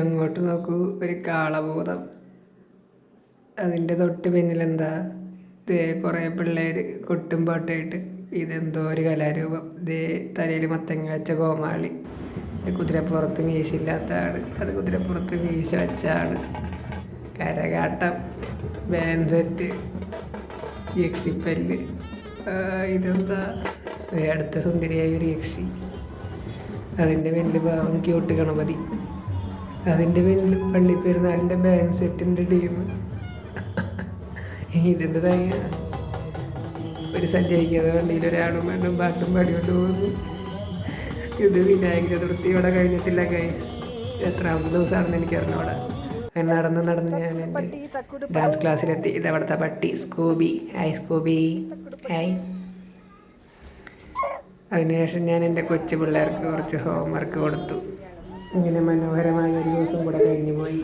അങ്ങോട്ട് നോക്കൂ, ഒരു കാളഭൂതം. അതിൻ്റെ തൊട്ട് പിന്നിലെന്താ കുറേ പിള്ളേർ കൊട്ടും പാട്ടായിട്ട്. ഇതെന്തോ ഒരു കലാരൂപം. തലയിൽ മത്തങ്ങ വെച്ച കോമാളി, കുതിരപ്പുറത്ത് മീശയില്ലാത്ത ആട്, അത് കുതിരപ്പുറത്ത് മീശ വെച്ച ആട്, കരകാട്ടം, ബാൻഡ് സെറ്റ്, യക്ഷിപ്പല്ല്. ഇതെന്താ അടുത്ത സുന്ദരിയായ ഒരു യക്ഷി. അതിൻ്റെ പിന്നിൽ പാവം ക്യൂട്ട് ഗണപതി. അതിൻ്റെ പിന്നിൽ പള്ളിപ്പെരുന്നാളിൻ്റെ ബാൻഡ് സെറ്റിൻ്റെ ടീം. ഇതെന്ത് തയ്യ ഒരു സഞ്ചരിക്കാതെ വണ്ടിയിൽ ഒരാളും വേണ്ടും പാട്ടും പാടിക്കൊണ്ട് പോകുന്നു. ഇത് വിനായക ചതുർത്ഥി ഇവിടെ കഴിഞ്ഞിട്ടില്ല. എത്രാമത്തെ ദിവസമാണെന്ന് എനിക്കറിഞ്ഞൂടെ. നടന്ന് ഞാൻ എൻ്റെ ഡാൻസ് ക്ലാസ്സിലെത്തി. ഇതവിടുത്തെ പട്ടി സ്കൂബി. Hi Scooby, hi. അതിനുശേഷം ഞാൻ എൻ്റെ കൊച്ചു പിള്ളേർക്ക് കുറച്ച് ഹോംവർക്ക് കൊടുത്തു. ഇങ്ങനെ മനോഹരമായ ഒരു ദിവസം കൂടെ കഴിഞ്ഞു പോയി.